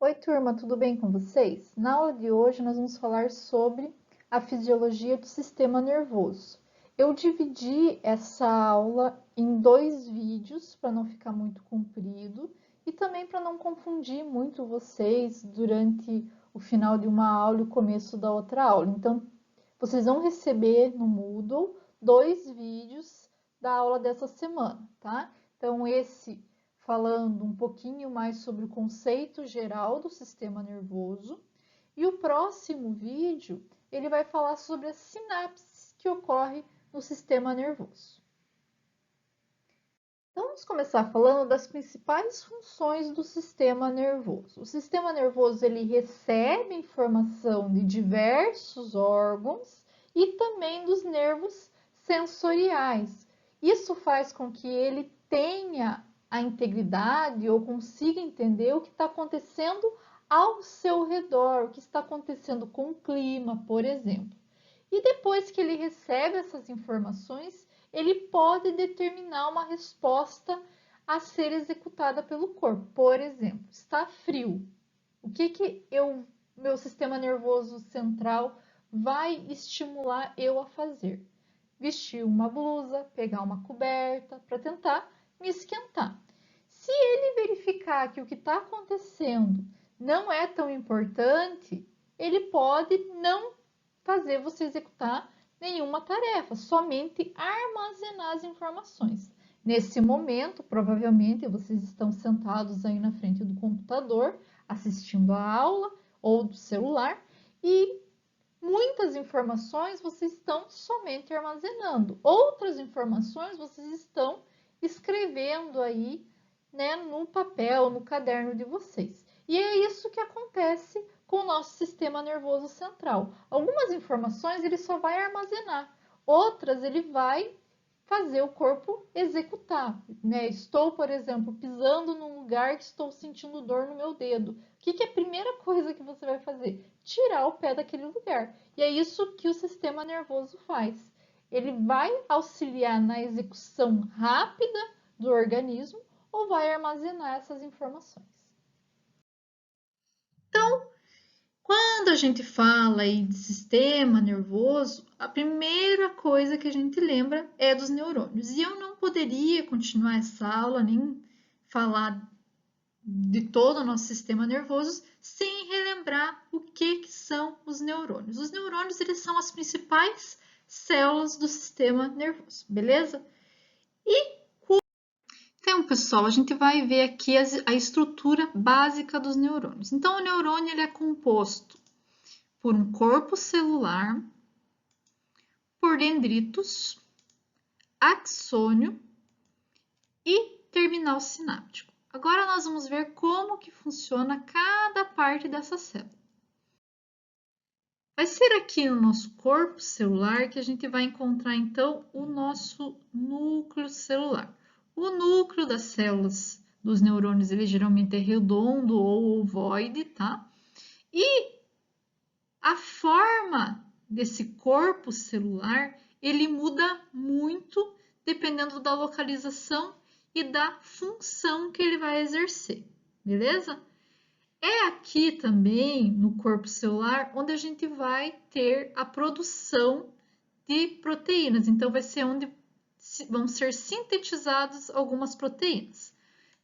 Oi, turma, tudo bem com vocês? Na aula de hoje, nós vamos falar sobre a fisiologia do sistema nervoso. Eu dividi essa aula em dois vídeos para não ficar muito comprido e também para não confundir muito vocês durante o final de uma aula e o começo da outra aula. Então, vocês vão receber no Moodle dois vídeos da aula dessa semana, tá? Então, esse falando um pouquinho mais sobre o conceito geral do sistema nervoso. E o próximo vídeo, ele vai falar sobre as sinapses que ocorrem no sistema nervoso. Então, vamos começar falando das principais funções do sistema nervoso. O sistema nervoso, ele recebe informação de diversos órgãos e também dos nervos sensoriais. Isso faz com que ele tenha a integridade ou consiga entender o que está acontecendo ao seu redor, o que está acontecendo com o clima, por exemplo. E depois que ele recebe essas informações, ele pode determinar uma resposta a ser executada pelo corpo. Por exemplo, está frio. O que meu sistema nervoso central vai estimular eu a fazer? Vestir uma blusa, pegar uma coberta para tentar me esquentar. Se ele verificar que o que está acontecendo não é tão importante, ele pode não fazer você executar nenhuma tarefa, somente armazenar as informações. Nesse momento, provavelmente vocês estão sentados aí na frente do computador, assistindo a aula ou do celular e muitas informações vocês estão somente armazenando, outras informações vocês estão escrevendo aí, né, no papel, no caderno de vocês. E é isso que acontece com o nosso sistema nervoso central. Algumas informações ele só vai armazenar, outras ele vai fazer o corpo executar, né? Estou, por exemplo, pisando num lugar que estou sentindo dor no meu dedo. O que é a primeira coisa que você vai fazer? Tirar o pé daquele lugar. E é isso que o sistema nervoso faz. Ele vai auxiliar na execução rápida do organismo ou vai armazenar essas informações. Então, quando a gente fala aí de sistema nervoso, a primeira coisa que a gente lembra é dos neurônios. E eu não poderia continuar essa aula nem falar de todo o nosso sistema nervoso sem relembrar o que são os neurônios. Os neurônios eles são as principais células do sistema nervoso, beleza? Então, pessoal, a gente vai ver aqui a estrutura básica dos neurônios. Então, o neurônio ele é composto por um corpo celular, por dendritos, axônio e terminal sináptico. Agora nós vamos ver como que funciona cada parte dessa célula. Vai ser aqui no nosso corpo celular que a gente vai encontrar então o nosso núcleo celular. O núcleo das células dos neurônios ele geralmente é redondo ou ovoide, tá? E a forma desse corpo celular ele muda muito dependendo da localização e da função que ele vai exercer, beleza? É aqui também no corpo celular onde a gente vai ter a produção de proteínas. Então, vai ser onde vão ser sintetizadas algumas proteínas.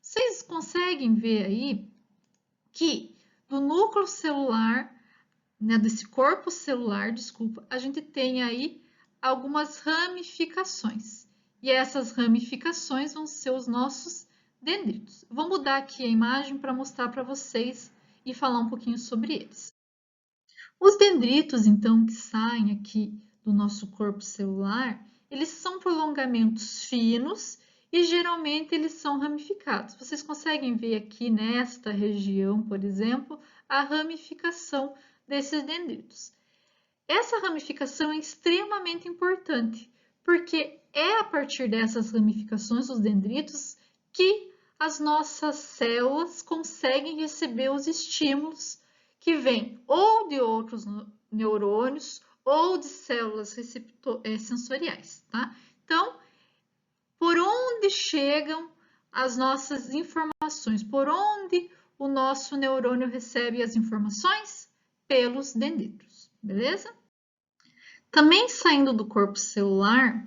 Vocês conseguem ver aí que do núcleo celular, né, desse corpo celular, desculpa, a gente tem aí algumas ramificações. E essas ramificações vão ser os nossos dendritos. Vou mudar aqui a imagem para mostrar para vocês e falar um pouquinho sobre eles. Os dendritos, então, que saem aqui do nosso corpo celular, eles são prolongamentos finos e geralmente eles são ramificados. Vocês conseguem ver aqui nesta região, por exemplo, a ramificação desses dendritos. Essa ramificação é extremamente importante, porque é a partir dessas ramificações, os dendritos, que as nossas células conseguem receber os estímulos que vêm ou de outros neurônios ou de células sensoriais, tá? Então, por onde chegam as nossas informações, por onde o nosso neurônio recebe as informações? Pelos dendritos, beleza? Também saindo do corpo celular,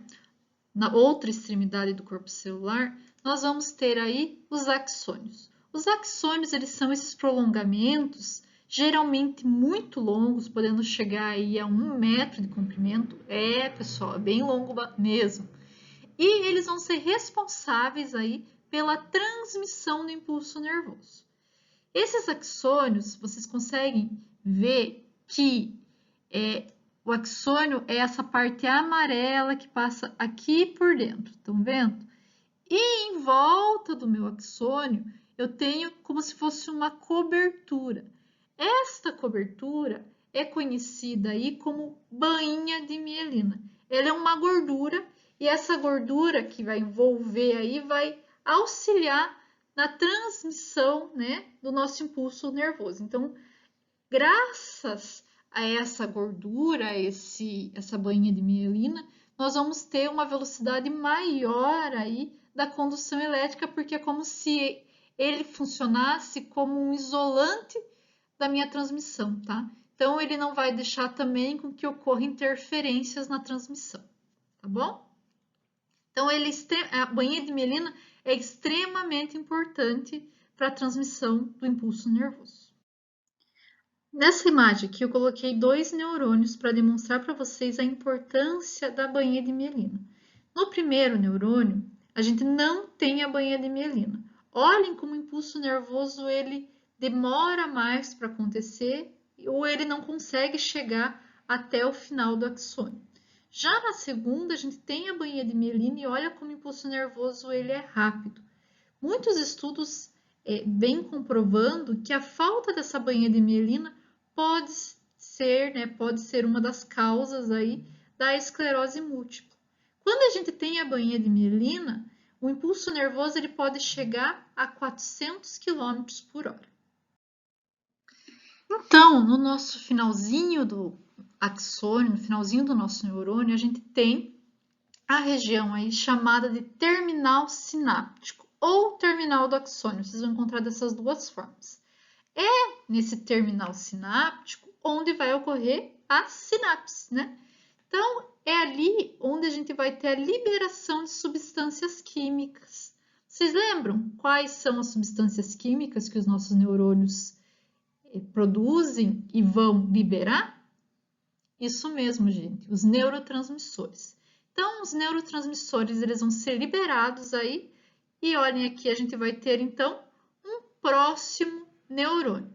na outra extremidade do corpo celular, nós vamos ter aí os axônios. Os axônios, eles são esses prolongamentos, geralmente muito longos, podendo chegar aí a 1 metro de comprimento. Pessoal, é bem longo mesmo. E eles vão ser responsáveis aí pela transmissão do impulso nervoso. Esses axônios, vocês conseguem ver que o axônio é essa parte amarela que passa aqui por dentro, estão vendo? E em volta do meu axônio, eu tenho como se fosse uma cobertura. Esta cobertura é conhecida aí como bainha de mielina. Ela é uma gordura e essa gordura que vai envolver aí vai auxiliar na transmissão, né, do nosso impulso nervoso. Então, graças a essa gordura, essa bainha de mielina, nós vamos ter uma velocidade maior aí da condução elétrica, porque é como se ele funcionasse como um isolante da minha transmissão, tá? Então, ele não vai deixar também com que ocorra interferências na transmissão, tá bom? Então, a bainha de mielina é extremamente importante para a transmissão do impulso nervoso. Nessa imagem aqui, eu coloquei 2 neurônios para demonstrar para vocês a importância da bainha de mielina. No primeiro neurônio, a gente não tem a bainha de mielina. Olhem como o impulso nervoso ele demora mais para acontecer ou ele não consegue chegar até o final do axônio. Já na segunda, a gente tem a bainha de mielina e olha como o impulso nervoso ele é rápido. Muitos estudos vêm comprovando que a falta dessa bainha de mielina pode ser uma das causas aí da esclerose múltipla. Quando a gente tem a bainha de mielina, o impulso nervoso ele pode chegar a 400 km por hora. Então, no nosso finalzinho do axônio, no finalzinho do nosso neurônio, a gente tem a região aí chamada de terminal sináptico ou terminal do axônio. Vocês vão encontrar dessas duas formas. É nesse terminal sináptico onde vai ocorrer a sinapse, né? Então, é ali onde a gente vai ter a liberação de substâncias químicas. Vocês lembram quais são as substâncias químicas que os nossos neurônios produzem e vão liberar? Isso mesmo, gente, os neurotransmissores. Então, os neurotransmissores eles vão ser liberados aí e olhem aqui, a gente vai ter então um próximo neurônio.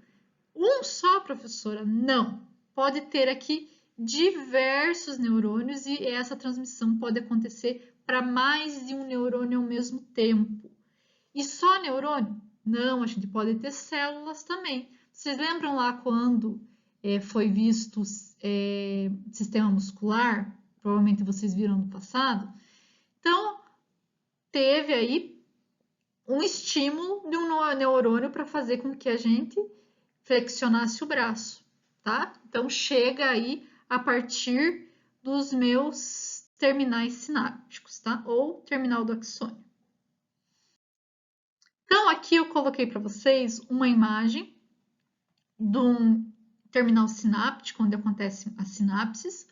Um só, professora? Não. Pode ter aqui diversos neurônios e essa transmissão pode acontecer para mais de um neurônio ao mesmo tempo. E só neurônio? Não, a gente pode ter células também. Vocês lembram lá quando foi visto sistema muscular? Provavelmente vocês viram no passado. Então, teve aí um estímulo de um neurônio para fazer com que a gente flexionasse o braço, tá? Então, chega aí a partir dos meus terminais sinápticos, tá? Ou terminal do axônio. Então, aqui eu coloquei para vocês uma imagem de um terminal sináptico, onde acontecem as sinapses,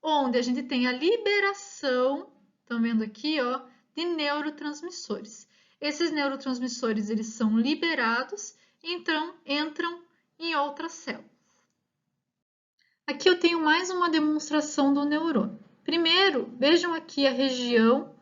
onde a gente tem a liberação, estão vendo aqui, ó, de neurotransmissores. Esses neurotransmissores, eles são liberados, então entram em outras células. Aqui eu tenho mais uma demonstração do neurônio. Primeiro, vejam aqui a região,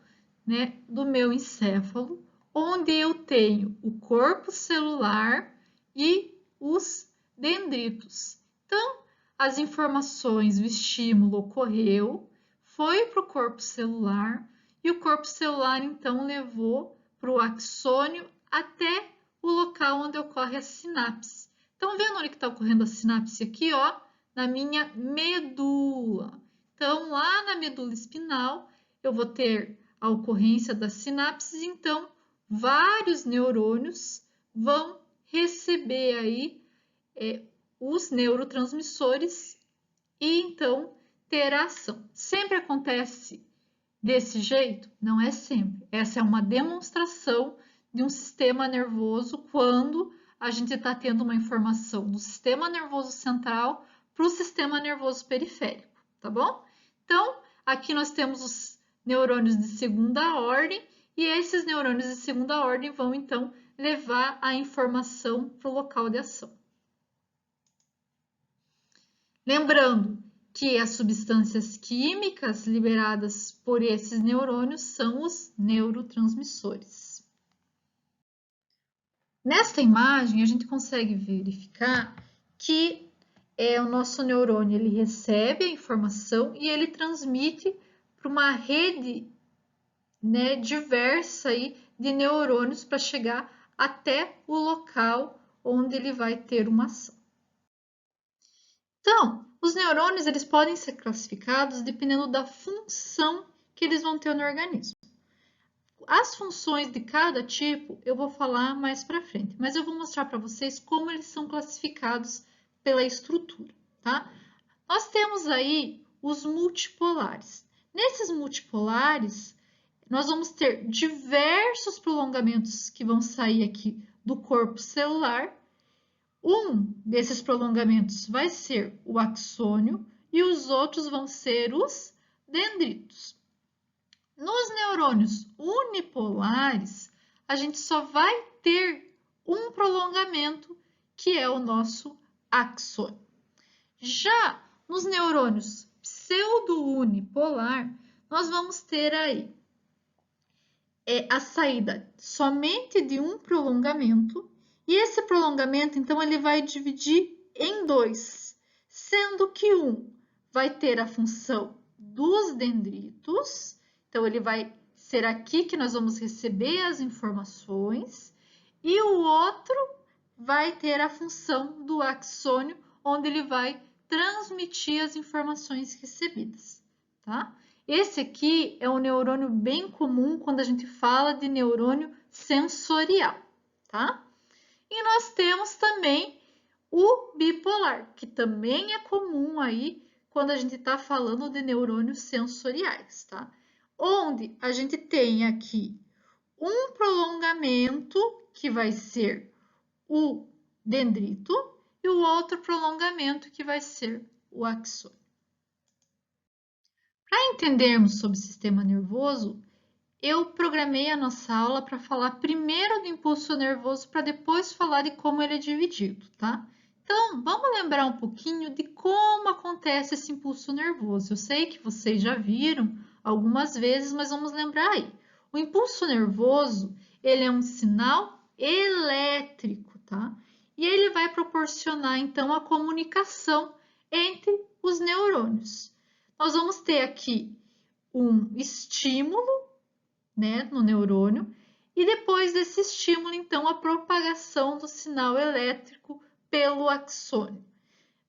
né, do meu encéfalo, onde eu tenho o corpo celular e os dendritos. Então, as informações, o estímulo ocorreu, foi para o corpo celular e o corpo celular, então, levou para o axônio até o local onde ocorre a sinapse. Estão vendo onde está ocorrendo a sinapse aqui, ó? Na minha medula. Então, lá na medula espinal, eu vou ter a ocorrência das sinapses, então, vários neurônios vão receber aí os neurotransmissores e, então, ter a ação. Sempre acontece desse jeito? Não é sempre. Essa é uma demonstração de um sistema nervoso quando a gente está tendo uma informação do sistema nervoso central para o sistema nervoso periférico, tá bom? Então, aqui nós temos os neurônios de segunda ordem e esses neurônios de segunda ordem vão, então, levar a informação para o local de ação. Lembrando que as substâncias químicas liberadas por esses neurônios são os neurotransmissores. Nesta imagem, a gente consegue verificar que o nosso neurônio ele recebe a informação e ele transmite para uma rede, né, diversa aí de neurônios para chegar até o local onde ele vai ter uma ação. Então, os neurônios eles podem ser classificados dependendo da função que eles vão ter no organismo. As funções de cada tipo eu vou falar mais para frente, mas eu vou mostrar para vocês como eles são classificados pela estrutura, tá? Nós temos aí os multipolares. Nesses multipolares, nós vamos ter diversos prolongamentos que vão sair aqui do corpo celular. Um desses prolongamentos vai ser o axônio e os outros vão ser os dendritos. Nos neurônios unipolares, a gente só vai ter um prolongamento, que é o nosso axônio. Já nos neurônios pseudo-unipolar, nós vamos ter aí a saída somente de um prolongamento, e esse prolongamento, então, ele vai dividir em dois, sendo que um vai ter a função dos dendritos. Então, ele vai ser aqui que nós vamos receber as informações, e o outro vai ter a função do axônio, onde ele vai transmitir as informações recebidas, tá? Esse aqui é um neurônio bem comum quando a gente fala de neurônio sensorial, tá? E nós temos também o bipolar, que também é comum aí quando a gente está falando de neurônios sensoriais, tá? Onde a gente tem aqui um prolongamento, que vai ser o dendrito, e o outro prolongamento, que vai ser o axônio. Para entendermos sobre o sistema nervoso, eu programei a nossa aula para falar primeiro do impulso nervoso, para depois falar de como ele é dividido, tá? Então, vamos lembrar um pouquinho de como acontece esse impulso nervoso. Eu sei que vocês já viram algumas vezes, mas vamos lembrar aí. O impulso nervoso, ele é um sinal elétrico, tá? E ele vai proporcionar, então, a comunicação entre os neurônios. Nós vamos ter aqui um estímulo, né, no neurônio, e depois desse estímulo, então, a propagação do sinal elétrico pelo axônio.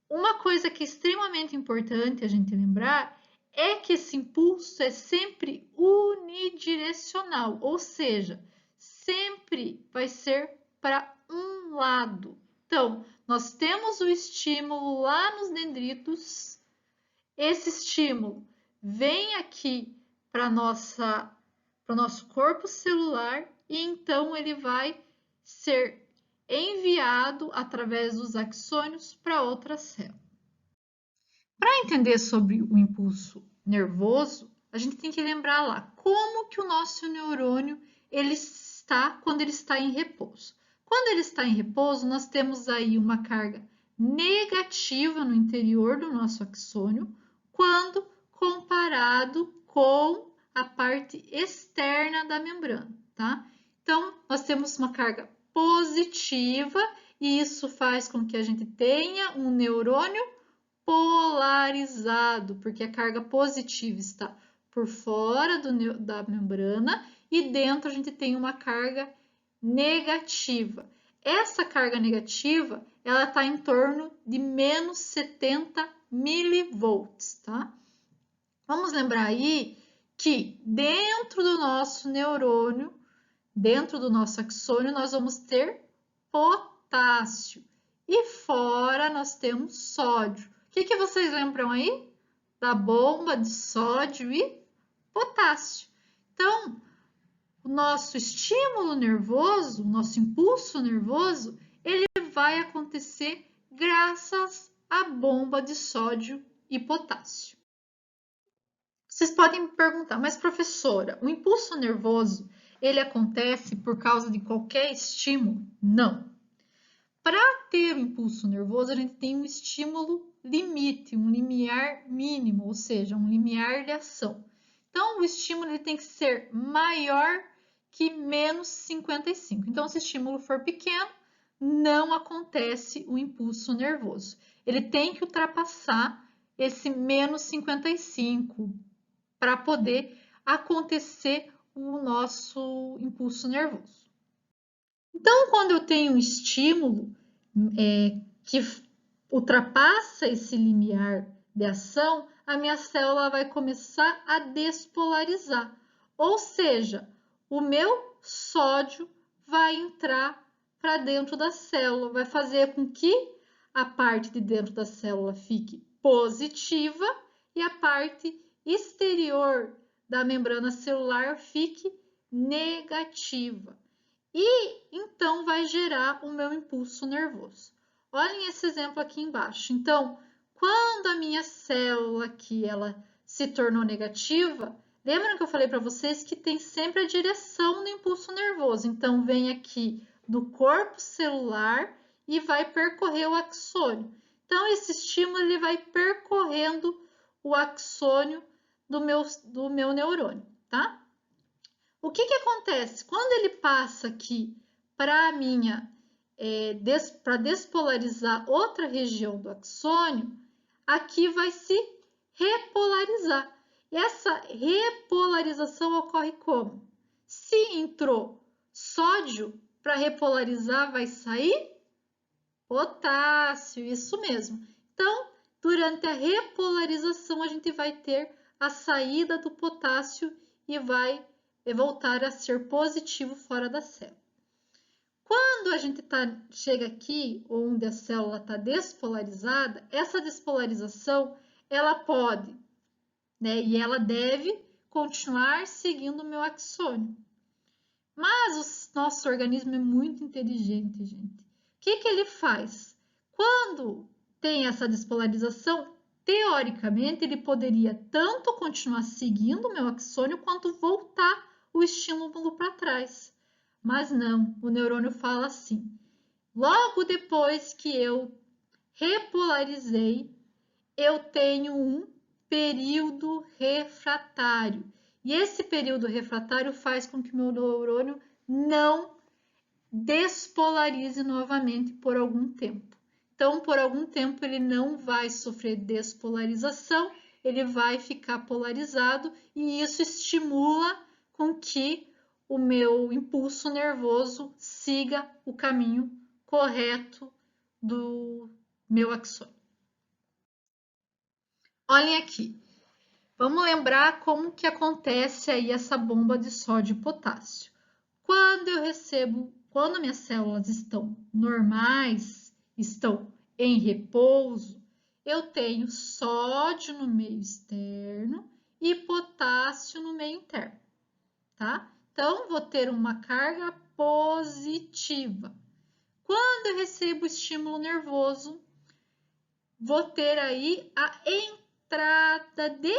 Uma coisa que é extremamente importante a gente lembrar é que esse impulso é sempre unidirecional, ou seja, sempre vai ser para um lado. Então, nós temos o estímulo lá nos dendritos, esse estímulo vem aqui para o nosso corpo celular e então ele vai ser enviado através dos axônios para outra célula. Para entender sobre o impulso nervoso, a gente tem que lembrar lá como que o nosso neurônio ele está quando ele está em repouso. Quando ele está em repouso, nós temos aí uma carga negativa no interior do nosso axônio, quando comparado com a parte externa da membrana, tá? Então, nós temos uma carga positiva e isso faz com que a gente tenha um neurônio polarizado, porque a carga positiva está por fora da membrana e dentro a gente tem uma carga negativa. Essa carga negativa, ela está em torno de menos 70 milivolts, tá? Vamos lembrar aí que dentro do nosso neurônio, dentro do nosso axônio, nós vamos ter potássio e fora nós temos sódio. O que vocês lembram aí? Da bomba de sódio e potássio. Então, o nosso estímulo nervoso, o nosso impulso nervoso, ele vai acontecer graças à bomba de sódio e potássio. Vocês podem me perguntar, mas professora, o impulso nervoso, ele acontece por causa de qualquer estímulo? Não. Para ter o impulso nervoso, a gente tem um estímulo limite, um limiar mínimo, ou seja, um limiar de ação. Então, o estímulo ele tem que ser maior que menos 55. Então, se o estímulo for pequeno, não acontece o impulso nervoso. Ele tem que ultrapassar esse menos 55 para poder acontecer o nosso impulso nervoso. Então, quando eu tenho um estímulo que ultrapassa esse limiar de ação, a minha célula vai começar a despolarizar. Ou seja, o meu sódio vai entrar para dentro da célula, vai fazer com que a parte de dentro da célula fique positiva e a parte exterior da membrana celular fique negativa. E então vai gerar o meu impulso nervoso. Olhem esse exemplo aqui embaixo. Então, quando a minha célula aqui ela se tornou negativa, lembram que eu falei para vocês que tem sempre a direção do impulso nervoso. Então, vem aqui do corpo celular e vai percorrer o axônio. Então, esse estímulo ele vai percorrendo o axônio do meu neurônio, tá? O que acontece? Quando ele passa aqui para para despolarizar outra região do axônio, aqui vai se repolarizar. E essa repolarização ocorre como? Se entrou sódio, para repolarizar vai sair potássio, isso mesmo. Então, durante a repolarização, a gente vai ter a saída do potássio e vai voltar a ser positivo fora da célula. Quando a gente chega aqui, onde a célula está despolarizada, essa despolarização, ela pode, e ela deve continuar seguindo o meu axônio. Mas o nosso organismo é muito inteligente, gente. O que ele faz? Quando tem essa despolarização, teoricamente, ele poderia tanto continuar seguindo o meu axônio, quanto voltar o estímulo para trás. Mas não, o neurônio fala assim, logo depois que eu repolarizei, eu tenho um período refratário. E esse período refratário faz com que o meu neurônio não despolarize novamente por algum tempo. Então, por algum tempo, ele não vai sofrer despolarização, ele vai ficar polarizado e isso estimula com que o meu impulso nervoso siga o caminho correto do meu axônio. Olhem aqui, vamos lembrar como que acontece aí essa bomba de sódio e potássio. Quando minhas células estão normais, estão em repouso, eu tenho sódio no meio externo e potássio no meio interno, tá? Então, vou ter uma carga positiva. Quando eu recebo estímulo nervoso, vou ter aí a entrada de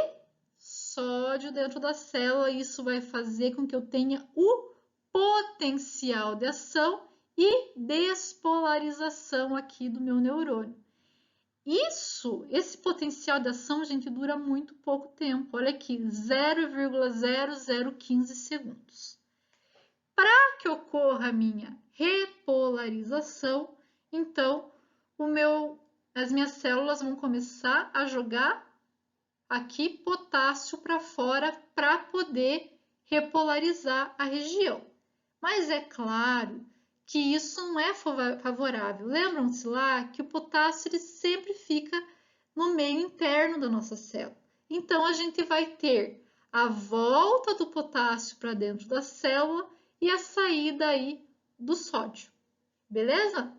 sódio dentro da célula. Isso vai fazer com que eu tenha o potencial de ação e despolarização aqui do meu neurônio. Esse potencial de ação, gente, dura muito pouco tempo. Olha aqui, 0,0015 segundos. Para que ocorra a minha repolarização, então, as minhas células vão começar a jogar aqui potássio para fora para poder repolarizar a região. Mas é claro que isso não é favorável. Lembram-se lá que o potássio ele sempre fica no meio interno da nossa célula. Então, a gente vai ter a volta do potássio para dentro da célula e a saída aí do sódio. Beleza?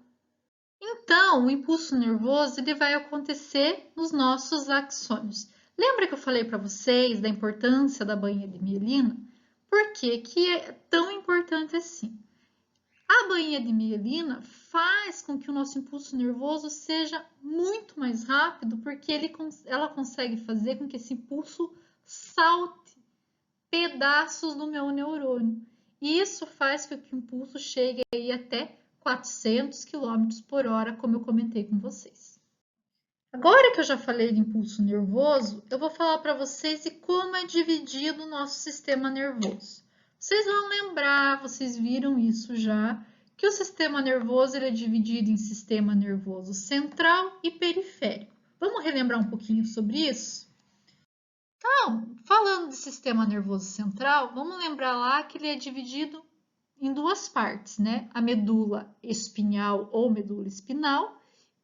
Então, o impulso nervoso ele vai acontecer nos nossos axônios. Lembra que eu falei para vocês da importância da bainha de mielina? Por que é tão importante assim? A bainha de mielina faz com que o nosso impulso nervoso seja muito mais rápido, porque ela consegue fazer com que esse impulso salte pedaços do meu neurônio. E isso faz com que o impulso chegue aí até 400 km por hora, como eu comentei com vocês. Agora que eu já falei de impulso nervoso, eu vou falar para vocês de como é dividido o nosso sistema nervoso. Vocês vão lembrar, vocês viram isso já, que o sistema nervoso ele é dividido em sistema nervoso central e periférico. Vamos relembrar um pouquinho sobre isso? Então, falando de sistema nervoso central, vamos lembrar lá que ele é dividido em duas partes, né? A medula espinhal ou medula espinal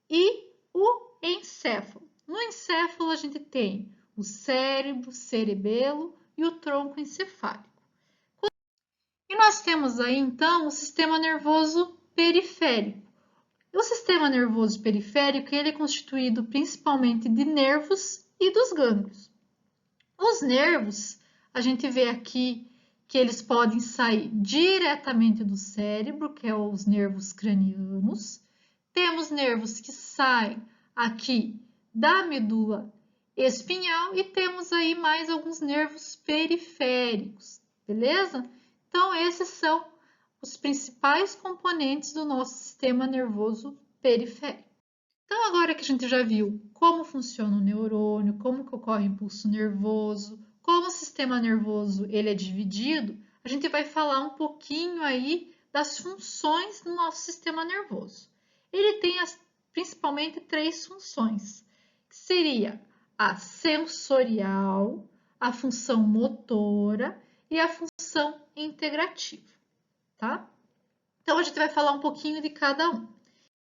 e o encéfalo. No encéfalo, a gente tem o cérebro, cerebelo e o tronco encefálico. E nós temos aí, então, o sistema nervoso periférico. O sistema nervoso periférico ele é constituído principalmente de nervos e dos gânglios. Os nervos, a gente vê aqui que eles podem sair diretamente do cérebro, que é os nervos cranianos. Temos nervos que saem aqui da medula espinhal e temos aí mais alguns nervos periféricos, beleza? Então, esses são os principais componentes do nosso sistema nervoso periférico. Então, agora que a gente já viu como funciona o neurônio, como que ocorre o impulso nervoso, como o sistema nervoso ele é dividido, a gente vai falar um pouquinho aí das funções do nosso sistema nervoso. Ele tem principalmente três funções, que seria a sensorial, a função motora e a função integrativa, tá? Então, a gente vai falar um pouquinho de cada um.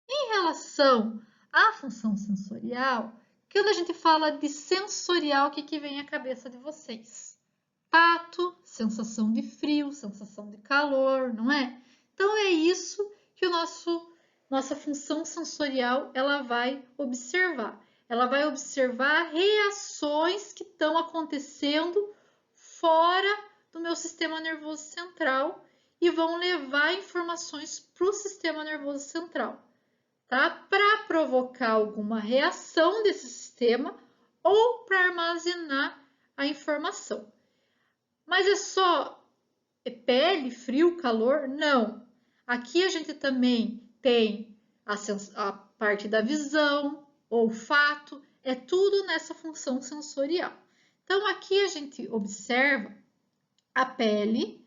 Em relação à função sensorial, quando a gente fala de sensorial, o que vem à cabeça de vocês? Tato, sensação de frio, sensação de calor, não é? Então, é isso que nossa função sensorial ela vai observar. Ela vai observar reações que estão acontecendo fora do meu sistema nervoso central e vão levar informações para o sistema nervoso central, tá? Para provocar alguma reação desse sistema ou para armazenar a informação. Mas é só pele, frio, calor? Não. Aqui a gente também tem a parte da visão, olfato, é tudo nessa função sensorial. Então, aqui a gente observa a pele,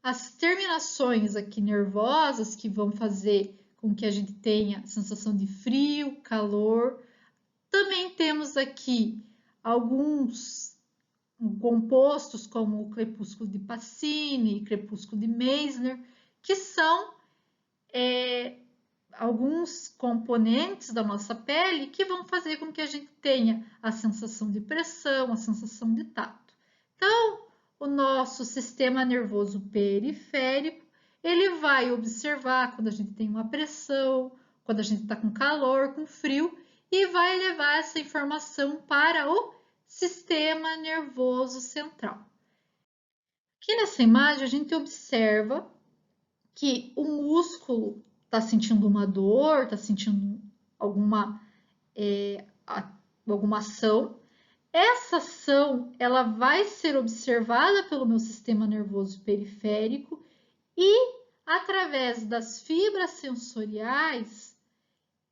as terminações aqui nervosas que vão fazer com que a gente tenha sensação de frio, calor. Também temos aqui alguns compostos como o crepúsculo de Pacini, crepúsculo de Meissner, que são alguns componentes da nossa pele que vão fazer com que a gente tenha a sensação de pressão, a sensação de tato. Então, o nosso sistema nervoso periférico, ele vai observar quando a gente tem uma pressão, quando a gente está com calor, com frio, e vai levar essa informação para o sistema nervoso central. Aqui nessa imagem, a gente observa que o músculo está sentindo uma dor, está sentindo alguma ação. Essa ação ela vai ser observada pelo meu sistema nervoso periférico e, através das fibras sensoriais,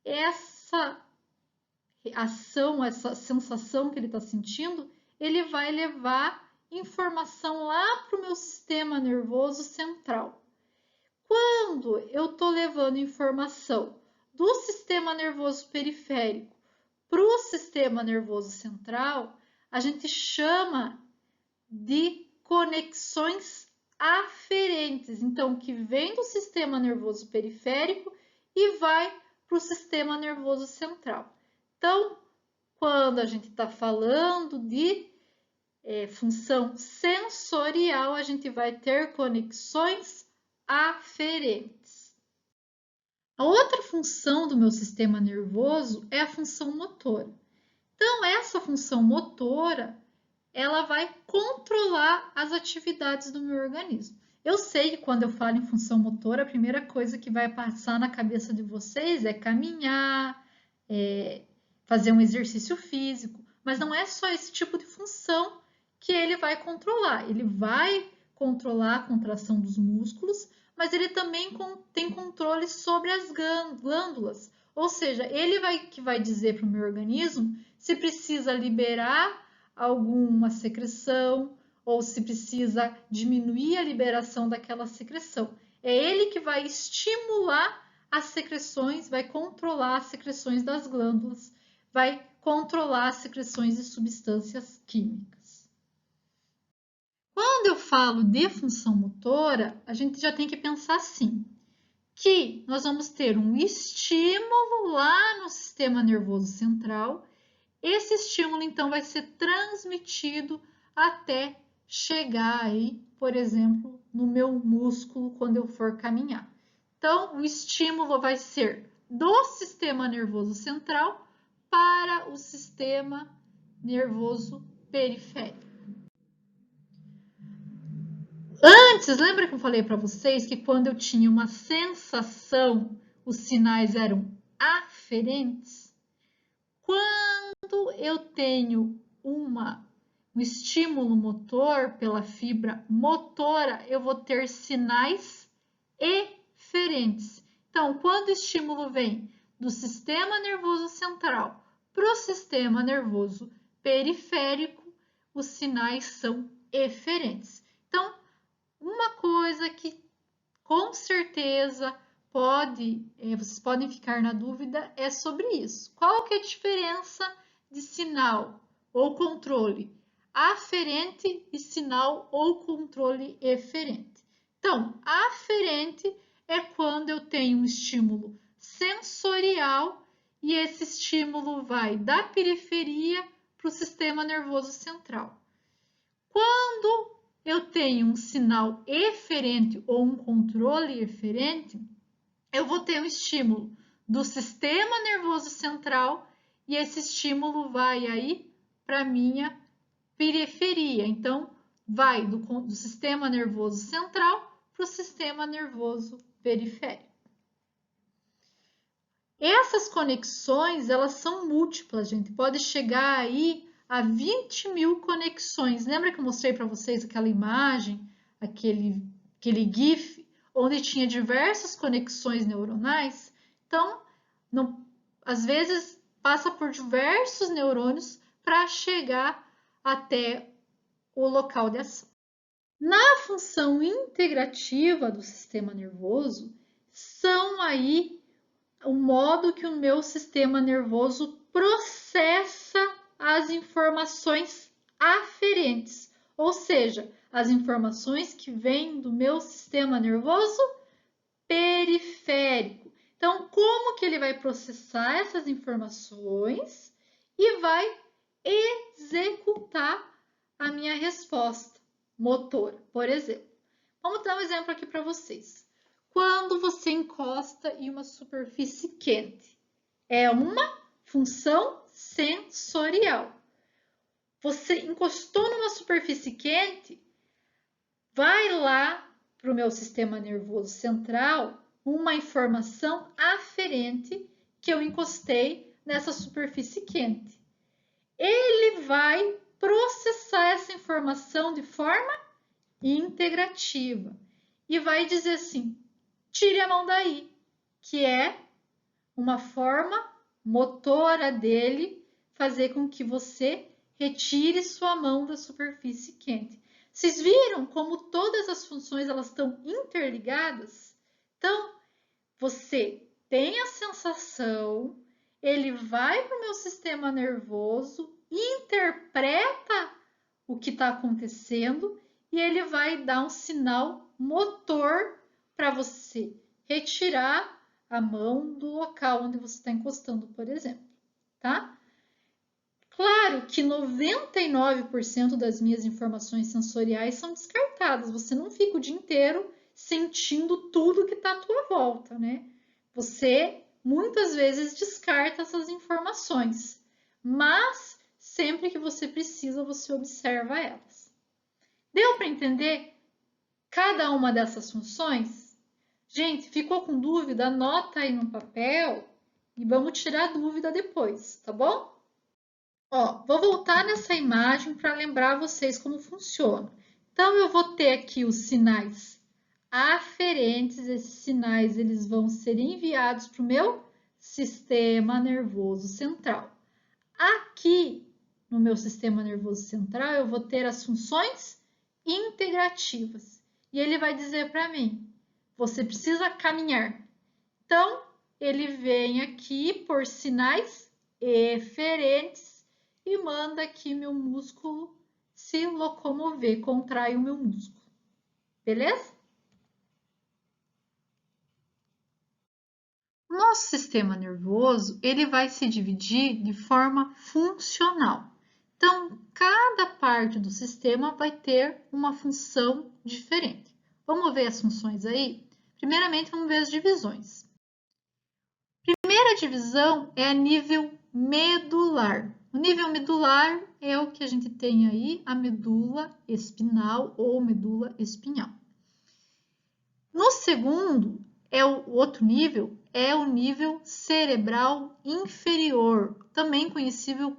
essa ação, essa sensação que ele está sentindo, ele vai levar informação lá para o meu sistema nervoso central. Quando eu estou levando informação do sistema nervoso periférico para o sistema nervoso central, a gente chama de conexões aferentes. Então, que vem do sistema nervoso periférico e vai para o sistema nervoso central. Então, quando a gente está falando de função sensorial, a gente vai ter conexões aferentes. A outra função do meu sistema nervoso é a função motora. Então, essa função motora, ela vai controlar as atividades do meu organismo. Eu sei que quando eu falo em função motora, a primeira coisa que vai passar na cabeça de vocês é caminhar, fazer um exercício físico, mas não é só esse tipo de função que ele vai controlar. Ele vai controlar a contração dos músculos, mas ele também tem controle sobre as glândulas. Ou seja, ele vai dizer para o meu organismo se precisa liberar alguma secreção ou se precisa diminuir a liberação daquela secreção. É ele que vai estimular as secreções, vai controlar as secreções das glândulas, vai controlar as secreções de substâncias químicas. Quando eu falo de função motora, a gente já tem que pensar assim, que nós vamos ter um estímulo lá no sistema nervoso central. Esse estímulo, então, vai ser transmitido até chegar aí, por exemplo, no meu músculo quando eu for caminhar. Então, o estímulo vai ser do sistema nervoso central para o sistema nervoso periférico. Antes, lembra que eu falei para vocês que quando eu tinha uma sensação, os sinais eram aferentes? Quando eu tenho um estímulo motor pela fibra motora, eu vou ter sinais eferentes. Então, quando o estímulo vem do sistema nervoso central para o sistema nervoso periférico, os sinais são eferentes. Então, uma coisa que com certeza vocês podem ficar na dúvida é sobre isso. Qual que é a diferença de sinal ou controle aferente e sinal ou controle eferente? Então, aferente é quando eu tenho um estímulo sensorial e esse estímulo vai da periferia para o sistema nervoso central. Quando eu tenho um sinal eferente ou um controle eferente, eu vou ter um estímulo do sistema nervoso central e esse estímulo vai aí para a minha periferia. Então, vai do sistema nervoso central para o sistema nervoso periférico. Essas conexões, elas são múltiplas, gente. Pode chegar aí a 20 mil conexões. Lembra que eu mostrei para vocês aquela imagem, aquele GIF, onde tinha diversas conexões neuronais? Então, às vezes, passa por diversos neurônios para chegar até o local de ação. Na função integrativa do sistema nervoso, são aí o modo que o meu sistema nervoso processa as informações aferentes, ou seja, as informações que vêm do meu sistema nervoso periférico. Então, como que ele vai processar essas informações e vai executar a minha resposta motora, por exemplo. Vamos dar um exemplo aqui para vocês. Quando você encosta em uma superfície quente, é uma função sensorial. Você encostou numa superfície quente, vai lá para o meu sistema nervoso central uma informação aferente que eu encostei nessa superfície quente. Ele vai processar essa informação de forma integrativa e vai dizer assim: tire a mão daí, que é uma forma motora dele fazer com que você retire sua mão da superfície quente. Vocês viram como todas as funções elas estão interligadas? Então, você tem a sensação, ele vai para o meu sistema nervoso, interpreta o que está acontecendo e ele vai dar um sinal motor para você retirar a mão do local onde você está encostando, por exemplo, tá? Claro que 99% das minhas informações sensoriais são descartadas. Você não fica o dia inteiro sentindo tudo que está à tua volta, né? Você muitas vezes descarta essas informações, mas sempre que você precisa, você observa elas. Deu para entender? cada uma dessas funções? Gente, ficou com dúvida? Anota aí no papel e vamos tirar a dúvida depois, tá bom? Ó, vou voltar nessa imagem para lembrar vocês como funciona. Então, eu vou ter aqui os sinais aferentes. Esses sinais eles vão ser enviados para o meu sistema nervoso central. Aqui, no meu sistema nervoso central, eu vou ter as funções integrativas. E ele vai dizer para mim, você precisa caminhar. Então, ele vem aqui por sinais eferentes e manda aqui meu músculo se locomover, contrai o meu músculo. Beleza? Nosso sistema nervoso, ele vai se dividir de forma funcional. Então, cada parte do sistema vai ter uma função diferente. Vamos ver as funções aí? Primeiramente, vamos ver as divisões. Primeira divisão é a nível medular. O nível medular é o que a gente tem aí, a medula espinal ou medula espinhal. No segundo, o outro nível é o nível cerebral inferior, também conhecido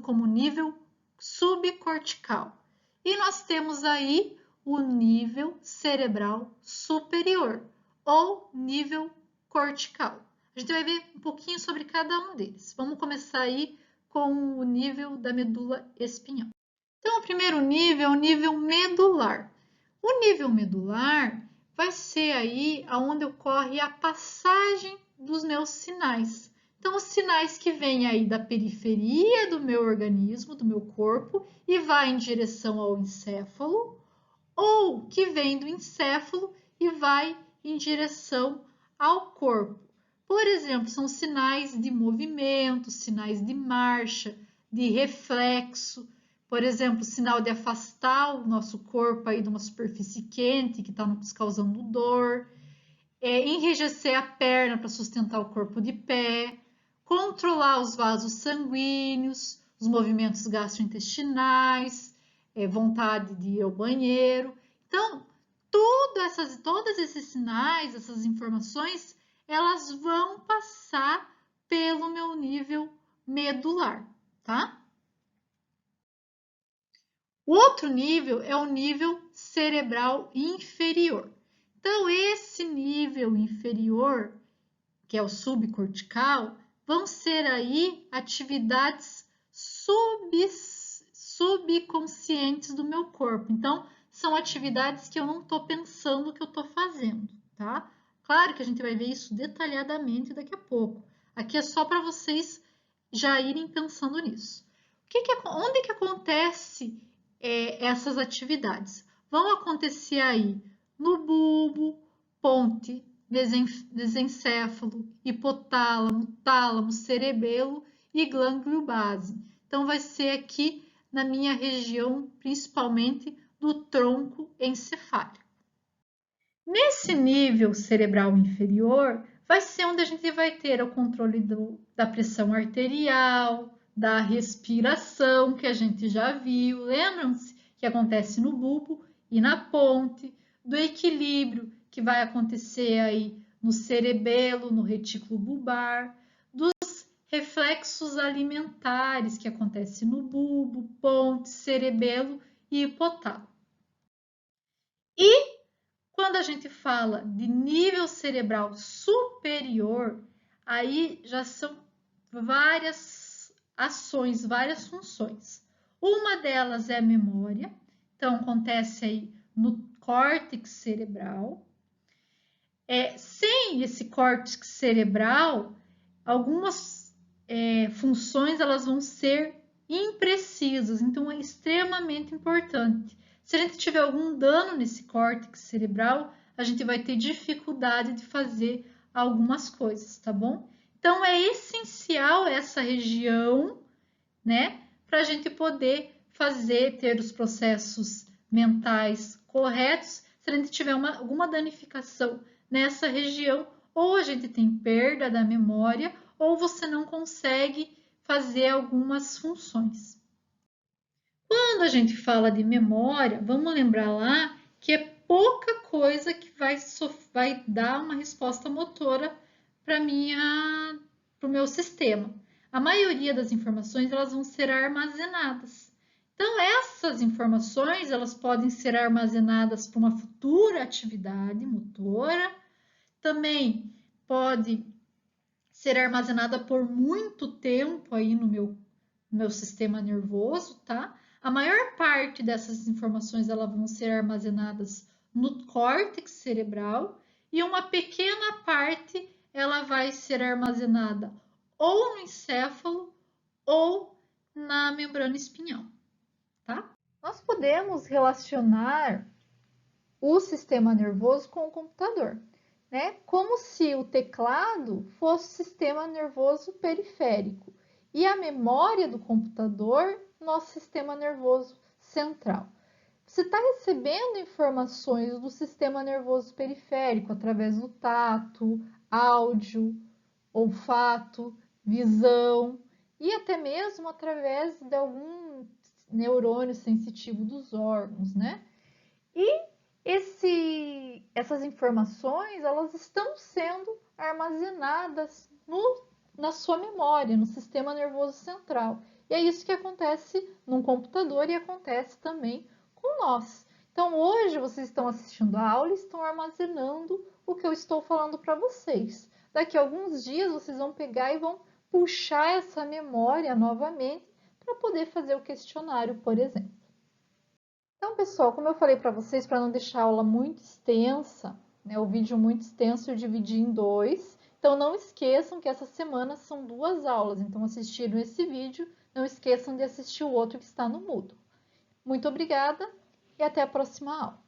como nível subcortical. E nós temos aí o nível cerebral superior, ou nível cortical. A gente vai ver um pouquinho sobre cada um deles. Vamos começar aí com o nível da medula espinhal. Então, o primeiro nível é o nível medular. O nível medular vai ser aí onde ocorre a passagem dos meus sinais. Então, os sinais que vêm aí da periferia do meu organismo, do meu corpo, e vai em direção ao encéfalo, ou que vem do encéfalo e vai em direção ao corpo. Por exemplo, são sinais de movimento, sinais de marcha, de reflexo. Por exemplo, sinal de afastar o nosso corpo aí de uma superfície quente que está nos causando dor. Enrijecer a perna para sustentar o corpo de pé. Controlar os vasos sanguíneos, os movimentos gastrointestinais, vontade de ir ao banheiro. Então, todos esses sinais, essas informações, elas vão passar pelo meu nível medular, tá? O outro nível é o nível cerebral inferior. Então, esse nível inferior, que é o subcortical, vão ser aí atividades subconscientes do meu corpo. Então, são atividades que eu não estou pensando que eu estou fazendo, tá? Claro que a gente vai ver isso detalhadamente daqui a pouco. Aqui é só para vocês já irem pensando nisso. Onde que acontece essas atividades? Vão acontecer aí no bulbo, ponte, mesencéfalo, hipotálamo, tálamo, cerebelo e glândula base. Então, vai ser aqui na minha região, principalmente do tronco encefálico. Nesse nível cerebral inferior, vai ser onde a gente vai ter o controle da pressão arterial, da respiração, que a gente já viu. Lembram-se que acontece no bulbo e na ponte, do equilíbrio, que vai acontecer aí no cerebelo, no retículo bulbar, dos reflexos alimentares, que acontece no bulbo, ponte, cerebelo e hipotálamo. E quando a gente fala de nível cerebral superior, aí já são várias ações, várias funções. Uma delas é a memória, então acontece aí no córtex cerebral. Sem esse córtex cerebral, algumas funções elas vão ser imprecisas, então é extremamente importante. Se a gente tiver algum dano nesse córtex cerebral, a gente vai ter dificuldade de fazer algumas coisas, tá bom? Então, é essencial essa região, né, para a gente poder ter os processos mentais corretos. Se a gente tiver alguma danificação nessa região, ou a gente tem perda da memória, ou você não consegue fazer algumas funções. Quando a gente fala de memória, vamos lembrar lá que pouca coisa que vai dar uma resposta motora para o meu sistema. A maioria das informações elas vão ser armazenadas. Então, essas informações elas podem ser armazenadas para uma futura atividade motora, também pode ser armazenada por muito tempo aí no meu sistema nervoso, tá? A maior parte dessas informações elas vão ser armazenadas no córtex cerebral e uma pequena parte ela vai ser armazenada ou no encéfalo ou na membrana espinhal, tá? Nós podemos relacionar o sistema nervoso com o computador, né? Como se o teclado fosse o sistema nervoso periférico e a memória do computador nosso sistema nervoso central. Você está recebendo informações do sistema nervoso periférico através do tato, áudio, olfato, visão e até mesmo através de algum neurônio sensitivo dos órgãos, né? E essas informações elas estão sendo armazenadas na sua memória, no sistema nervoso central. E é isso que acontece num computador e acontece também com nós. Então, hoje vocês estão assistindo a aula e estão armazenando o que eu estou falando para vocês. Daqui a alguns dias vocês vão pegar e vão puxar essa memória novamente para poder fazer o questionário, por exemplo. Então, pessoal, como eu falei para vocês, para não deixar a aula muito extensa, né, o vídeo muito extenso, eu dividi em dois. Então, não esqueçam que essa semana são 2 aulas. Então, assistiram esse vídeo, não esqueçam de assistir o outro que está no Moodle. Muito obrigada e até a próxima aula.